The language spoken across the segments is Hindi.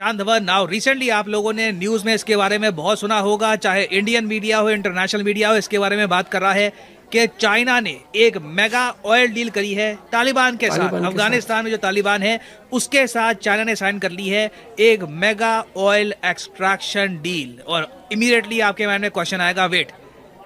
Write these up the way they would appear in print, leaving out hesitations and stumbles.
एंड द नाउ रिसेंटली आप लोगों ने न्यूज में इसके बारे में बहुत सुना होगा, चाहे इंडियन मीडिया हो, इंटरनेशनल मीडिया हो, इसके बारे में बात कर रहा है कि चाइना ने एक मेगा ऑयल डील करी है तालिबान के साथ। अफगानिस्तान में जो तालिबान है उसके साथ चाइना ने साइन कर ली है एक मेगा ऑयल एक्सट्रैक्शन डील। और इमीडिएटली आपके माइंड में क्वेश्चन आएगा, वेट,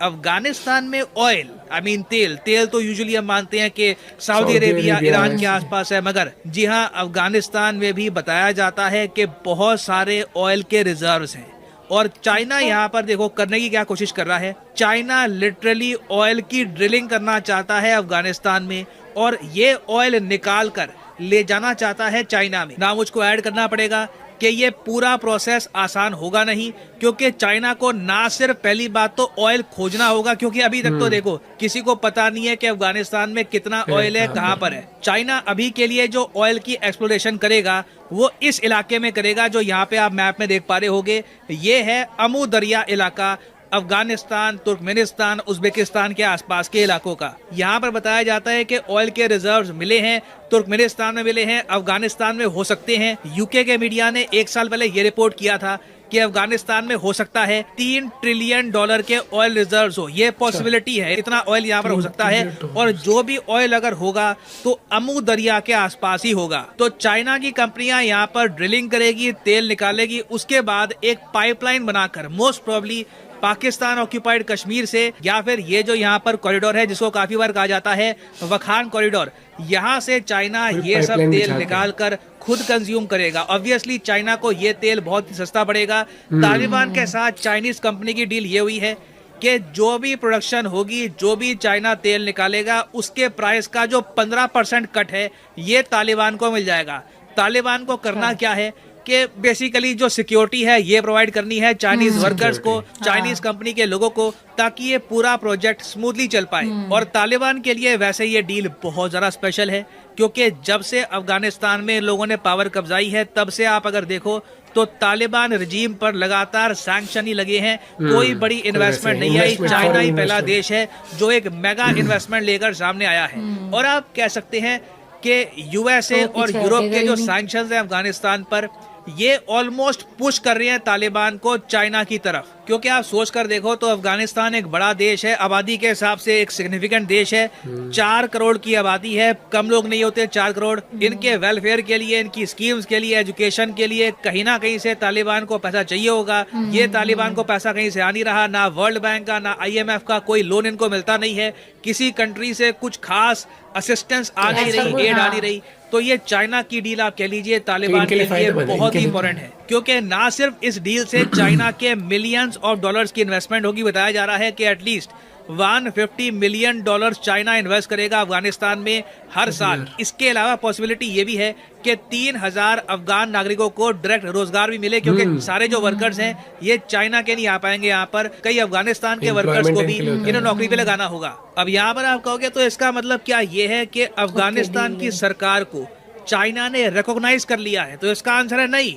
अफगानिस्तान में ऑयल, आई मीन तेल तो यूजुअली हम मानते हैं कि सऊदी अरेबिया ईरान के आसपास है, मगर जी हाँ, अफगानिस्तान में भी बताया जाता है कि बहुत सारे ऑयल के रिजर्व्स हैं। और चाइना यहाँ पर देखो करने की क्या कोशिश कर रहा है, चाइना लिटरली ऑयल की ड्रिलिंग करना चाहता है अफगानिस्तान में और ये ऑयल निकाल कर ले जाना चाहता है चाइना में। ना मुझको ऐड करना पड़ेगा कि ये पूरा प्रोसेस आसान होगा नहीं, क्योंकि चाइना को ना सिर्फ पहली बात तो ऑयल खोजना होगा, क्योंकि अभी तक तो देखो किसी को पता नहीं है कि अफगानिस्तान में कितना ऑयल है, कहां पर है। चाइना अभी के लिए जो ऑयल की एक्सप्लोरेशन करेगा वो इस इलाके में करेगा जो यहाँ पे आप मैप में देख पा रहे होगे, ये है अमू दरिया इलाका, अफगानिस्तान, तुर्कमेनिस्तान, उज्बेकिस्तान के आसपास के इलाकों का। यहाँ पर बताया जाता है कि ऑयल के रिजर्व्स मिले हैं, तुर्कमेनिस्तान में मिले हैं, अफगानिस्तान में हो सकते हैं। यूके के मीडिया ने 1 साल पहले ये रिपोर्ट किया था कि अफगानिस्तान में हो सकता है $3 ट्रिलियन के ऑयल रिजर्व्स हो, ये पॉसिबिलिटी है, इतना ऑयल यहाँ पर हो सकता है। और जो भी ऑयल अगर होगा तो अमू दरिया के आसपास ही होगा। तो चाइना की कंपनियां यहाँ पर ड्रिलिंग करेगी, तेल निकालेगी, उसके बाद एक पाइपलाइन बनाकर most probably Pakistan occupied Kashmir से, या फिर ये जो यहाँ पर कॉरिडोर है जिसको काफी बार कहा जाता है वखान कॉरिडोर, यहाँ से चाइना ये सब तेल निकाल कर खुद कंज्यूम करेगा। ऑब्वियसली चाइना को ये तेल बहुत सस्ता पड़ेगा। तालिबान के साथ चाइनीज कंपनी की डील ये हुई है कि जो भी प्रोडक्शन होगी, जो भी चाइना तेल निकालेगा, उसके प्राइस का जो 15% कट है ये तालिबान को मिल जाएगा। तालिबान को करना क्या है कि बेसिकली जो सिक्योरिटी है ये प्रोवाइड करनी है चाइनीज वर्कर्स को, चाइनीज कंपनी के लोगों को, ताकि ये पूरा प्रोजेक्ट स्मूथली चल पाए। और तालिबान के लिए वैसे ये डील बहुत ज्यादा स्पेशल है, क्योंकि जब से अफगानिस्तान में लोगों ने पावर कब्जाई है तब से आप अगर देखो तो तालिबान रजीम पर लगातार सैंक्शन ही लगे हैं, कोई बड़ी इन्वेस्टमेंट नहीं आई। चाइना ही पहला देश है जो एक मेगा इन्वेस्टमेंट लेकर सामने आया है। और आप कह सकते हैं कि यूएसए और यूरोप के जो सैंक्शंस हैं अफगानिस्तान पर, ये ऑलमोस्ट पुश कर रहे हैं तालिबान को चाइना की तरफ। क्योंकि आप सोच कर देखो तो अफगानिस्तान एक बड़ा देश है, आबादी के हिसाब से एक सिग्निफिकेंट देश है, 4 करोड़ की आबादी है, कम लोग नहीं होते 4 करोड़। इनके वेलफेयर के लिए, इनकी स्कीम्स के लिए, एजुकेशन के लिए कहीं ना कहीं से तालिबान को पैसा चाहिए होगा। ये तालिबान को पैसा कहीं से आ नहीं रहा, ना वर्ल्ड बैंक का, ना IMF का कोई लोन इनको मिलता नहीं है, किसी कंट्री से कुछ खास असिस्टेंस आ नहीं रही, एड आ नहीं रही। तो ये चाइना की डील आप कह लीजिए तालिबान के लिए बहुत ही इंपॉर्टेंट है, क्योंकि ना सिर्फ इस डील से चाइना के मिलियंस ऑफ डॉलर्स की इन्वेस्टमेंट होगी, बताया जा रहा है कि एटलीस्ट $150 मिलियन चाइना इन्वेस्ट करेगा अफगानिस्तान में हर साल। इसके अलावा पॉसिबिलिटी ये भी है कि 3000 अफगान नागरिकों को डायरेक्ट रोजगार भी मिले, क्योंकि सारे जो वर्कर्स हैं ये चाइना के नहीं आ पाएंगे यहाँ पर, कई अफगानिस्तान के वर्कर्स को भी इन्हें नौकरी पे लगाना होगा। अब यहाँ पर आप कहोगे तो इसका मतलब क्या ये है कि अफगानिस्तान की सरकार को चाइना ने रिकॉग्नाइज कर लिया है? तो इसका आंसर है नहीं।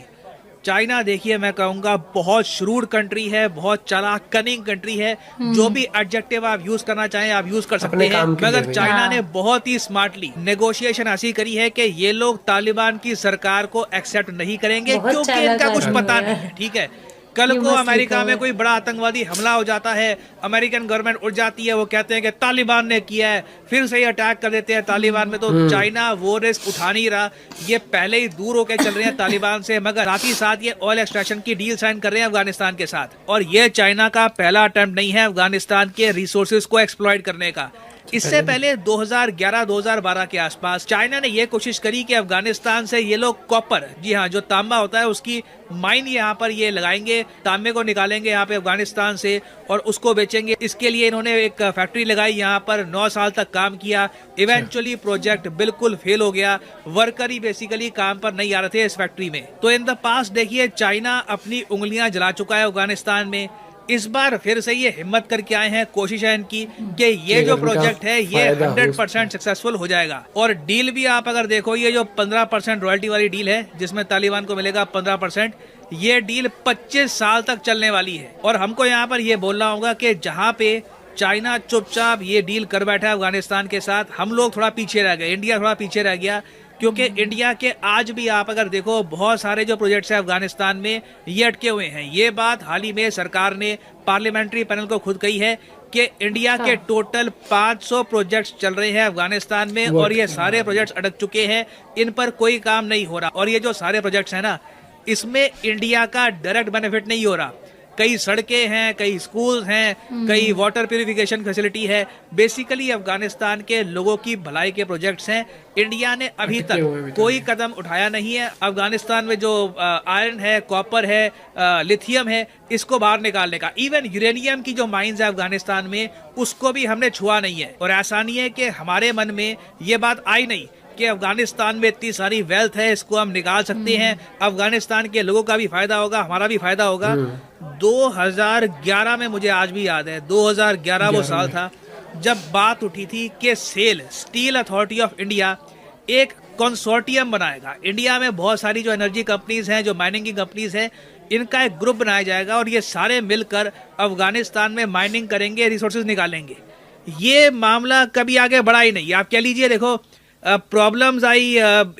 चाइना देखिए मैं कहूंगा बहुत श्रूड कंट्री है, बहुत चालाक कनिंग कंट्री है, जो भी एडजेक्टिव आप यूज करना चाहें आप यूज कर सकते हैं। मगर चाइना ने बहुत ही स्मार्टली नेगोशिएशन ऐसी करी है कि ये लोग तालिबान की सरकार को एक्सेप्ट नहीं करेंगे, क्योंकि इनका कुछ पता नहीं है। ठीक है, कल को अमेरिका में कोई बड़ा आतंकवादी हमला हो जाता है, अमेरिकन गवर्नमेंट उठ जाती है, वो कहते हैं कि तालिबान ने किया है, फिर से ही अटैक कर देते हैं तालिबान में। तो चाइना वो रिस्क उठा नहीं रहा, ये पहले ही दूर होकर चल रहे हैं तालिबान से, मगर साथ ही साथ ये ऑयल एक्सट्रैक्शन की डील साइन कर रहे हैं अफगानिस्तान के साथ। और ये चाइना का पहला अटेम्प्ट नहीं है अफगानिस्तान के रिसोर्सेज को एक्सप्लॉइट करने का। इससे पहले 2011-2012 के आसपास चाइना ने यह कोशिश करी कि अफगानिस्तान से ये लोग कॉपर, जी हाँ जो तांबा होता है, उसकी माइन यहाँ पर ये लगाएंगे, तांबे को निकालेंगे यहाँ पे अफगानिस्तान से और उसको बेचेंगे। इसके लिए इन्होंने एक फैक्ट्री लगाई, यहाँ पर 9 साल तक काम किया। इवेंचुअली प्रोजेक्ट बिल्कुल फेल हो गया, वर्कर ही बेसिकली काम पर नहीं आ रहे थे इस फैक्ट्री में। तो इन द पास्ट देखिए चाइना अपनी उंगलियां जला चुका है अफगानिस्तान में। इस बार फिर से ये हिम्मत करके आए हैं, कोशिश है इनकी कि ये जो प्रोजेक्ट है ये 100% सक्सेसफुल हो जाएगा। और डील भी आप अगर देखो, ये जो 15% रॉयल्टी वाली डील है जिसमें तालिबान को मिलेगा 15%, ये डील 25 साल तक चलने वाली है। और हमको यहाँ पर ये बोलना होगा कि जहाँ पे चाइना चुपचाप ये डील कर बैठा है अफगानिस्तान के साथ, हम लोग थोड़ा पीछे रह गए, इंडिया थोड़ा पीछे रह गया, क्योंकि इंडिया के आज भी आप अगर देखो बहुत सारे जो प्रोजेक्ट्स हैं अफगानिस्तान में ये अटके हुए हैं। ये बात हाल ही में सरकार ने पार्लियामेंट्री पैनल को खुद कही है कि इंडिया के टोटल 500 प्रोजेक्ट्स चल रहे हैं अफगानिस्तान में और ये सारे प्रोजेक्ट्स अटक चुके हैं, इन पर कोई काम नहीं हो रहा। और ये जो सारे प्रोजेक्ट्स हैं ना, इसमें इंडिया का डायरेक्ट बेनिफिट नहीं हो रहा। कई सड़कें हैं, कई स्कूल्स हैं, कई वाटर प्यूरिफिकेशन फैसिलिटी है, बेसिकली अफगानिस्तान के लोगों की भलाई के प्रोजेक्ट्स हैं। इंडिया ने अभी तक कोई कदम उठाया नहीं है अफगानिस्तान में जो आयरन है, कॉपर है, लिथियम है, इसको बाहर निकालने का। इवन यूरेनियम की जो माइंस है अफगानिस्तान में, उसको भी हमने छुआ नहीं है। और ऐसा नहीं है कि हमारे मन में ये बात आई नहीं कि अफगानिस्तान में इतनी सारी वेल्थ है, इसको हम निकाल सकते हैं, अफगानिस्तान के लोगों का भी फायदा होगा, हमारा भी फायदा होगा। 2011 में मुझे आज भी याद है, 2011 वो साल था जब बात उठी थी कि SAIL steel authority of India एक कंसोर्टियम बनाएगा। इंडिया में बहुत सारी जो एनर्जी कंपनीज हैं, जो माइनिंग की कंपनीज हैं, इनका एक ग्रुप बनाया जाएगा और ये सारे मिलकर अफगानिस्तान में माइनिंग करेंगे, रिसोर्सेज निकालेंगे। ये मामला कभी आगे बढ़ा ही नहीं। आप कह लीजिए, देखो प्रॉब्लम्स आई,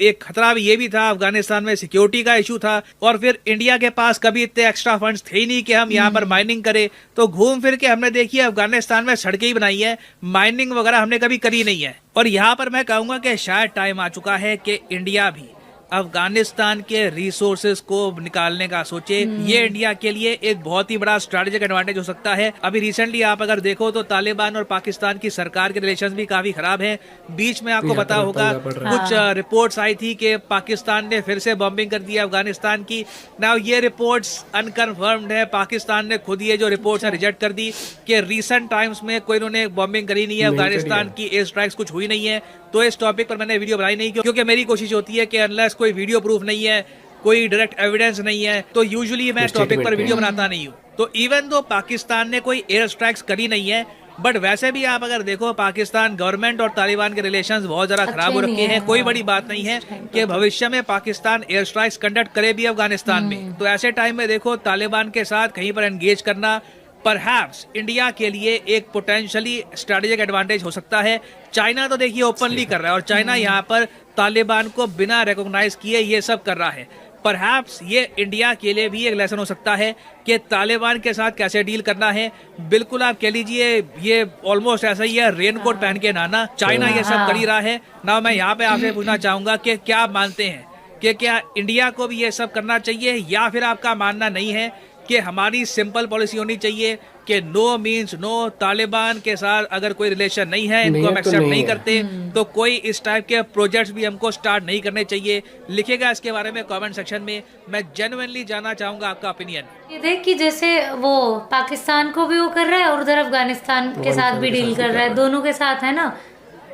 एक खतरा ये भी था, अफगानिस्तान में सिक्योरिटी का इशू था, और फिर इंडिया के पास कभी इतने एक्स्ट्रा फंड्स थे ही नहीं कि हम यहाँ पर माइनिंग करें। तो घूम फिर के हमने देखी अफगानिस्तान में सड़कें ही बनाई है, माइनिंग वगैरह हमने कभी करी नहीं है। और यहाँ पर मैं कहूँगा कि शायद टाइम आ चुका है कि इंडिया भी अफगानिस्तान के रिसोर्सेज को निकालने का सोचे। ये इंडिया के लिए एक बहुत ही बड़ा स्ट्रैटेजिक एडवांटेज हो सकता है। अभी रिसेंटली आप अगर देखो तो तालिबान और पाकिस्तान की सरकार के रिलेशंस भी काफी खराब हैं। बीच में आपको पता होगा कुछ रिपोर्ट्स आई थी कि पाकिस्तान ने फिर से बॉम्बिंग कर दी अफगानिस्तान की। नाउ ये रिपोर्ट्स अनकन्फर्म्ड है, पाकिस्तान ने खुद ये जो रिपोर्ट्स है रिजेक्ट कर दी कि रीसेंट टाइम्स में कोई इन्होंने बॉम्बिंग करी नहीं है, अफगानिस्तान की एयर स्ट्राइक्स कुछ हुई नहीं है। तो इस टॉपिक पर मैंने वीडियो बनाई नहीं, क्योंकि मेरी कोशिश होती है कि अनलेस कोई वीडियो प्रूफ नहीं है, कोई डायरेक्ट एविडेंस नहीं है, तो यूजुअली मैं टॉपिक पर वीडियो बनाता नहीं हूँ। तो इवन दो पाकिस्तान ने कोई एयर स्ट्राइक्स करी नहीं है, बट वैसे भी आप अगर देखो पाकिस्तान गवर्नमेंट और तालिबान के रिलेशंस बहुत ज्यादा खराब हो रखे हैं। कोई बड़ी बात नहीं है कि भविष्य में पाकिस्तान एयर स्ट्राइक्स कंडक्ट करे भी अफगानिस्तान में। तो ऐसे टाइम में देखो तालिबान के साथ कहीं पर एंगेज करना परहैप्स इंडिया के लिए एक पोटेंशियली स्ट्रैटेजिक एडवांटेज हो सकता है। चाइना तो देखिए ओपनली कर रहा है, और चाइना यहाँ पर तालिबान को बिना रिकॉग्नाइज किए ये सब कर रहा है। परहैप्स ये इंडिया के लिए भी एक लेसन हो सकता है कि तालिबान के साथ कैसे डील करना है। बिल्कुल आप कह लीजिए ये ऑलमोस्ट ऐसा ही है, रेनकोट पहन के नहाना। चाइना ये सब कर ही रहा है ना। मैं यहाँ पे आपसे पूछना चाहूंगा कि क्या आप मानते हैं कि क्या इंडिया को भी ये सब करना चाहिए, या फिर आपका मानना नहीं है कि हमारी सिंपल पॉलिसी होनी चाहिए कि नो मीन्स नो, तालिबान के साथ अगर कोई रिलेशन नहीं है, इनको हम एक्सेप्ट नहीं करते, तो कोई इस टाइप के प्रोजेक्ट्स भी हमको स्टार्ट नहीं करने चाहिए। लिखेगा इसके बारे में कमेंट सेक्शन में, मैं जेन्युइनली जानना चाहूंगा आपका ओपिनियन। ये देख कि जैसे वो पाकिस्तान को भी वो कर रहा है और उधर अफगानिस्तान के साथ भी डील कर रहा है, दोनों के साथ है ना।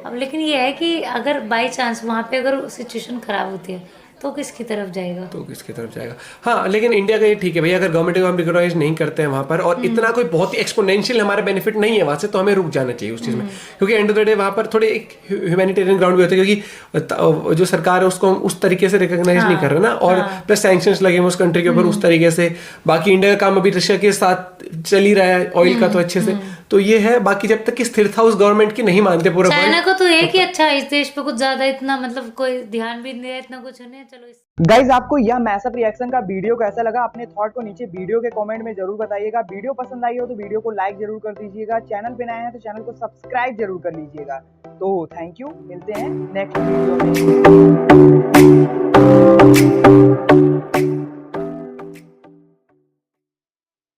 अब लेकिन ये है कि अगर बाई चांस वहाँ पे अगर सिचुएशन खराब होती है तो किसकी तरफ जाएगा? हाँ, लेकिन इंडिया का ये ठीक है भैया, अगर गवर्नमेंट को हम रिकॉग्नाइज नहीं करते हैं वहाँ पर, और इतना कोई बहुत ही एक्सपोनेंशियल हमारा बेनिफिट नहीं है वहाँ से, तो हमें रुक जाना चाहिए उस चीज़ में। क्योंकि एंड ऑफ द डे वहाँ पर थोड़े एक ह्यूमैनिटेरियन ग्राउंड भी होता है, क्योंकि जो सरकार है उसको हम उस तरीके से रिकॉग्नाइज नहीं कर रहे ना, और प्लस सैंक्शंस लगे उस कंट्री के ऊपर उस तरीके से। बाकी इंडिया का काम अभी रशिया के साथ चल ही रहा है ऑयल का, तो अच्छे से तो ये है। बाकी जब तक कि स्थिरता उस गवर्नमेंट की नहीं मानते पूरा चाइना को, तो एक ही अच्छा, इस देश पे कुछ ज्यादा इतना मतलब कोई ध्यान भी नहीं है, इतना कुछ नहीं है। चलो गाइज, आपको यह मैसअप रिएक्शन का वीडियो कैसा लगा? अपने थॉट को नीचे वीडियो के कमेंट में जरूर बताइएगा। वीडियो पसंद आई हो तो वीडियो को लाइक जरूर कर दीजिएगा। चैनल पे नए हैं तो चैनल को सब्सक्राइब जरूर कर लीजिएगा। तो थैंक यू, मिलते हैं नेक्स्ट वीडियो में।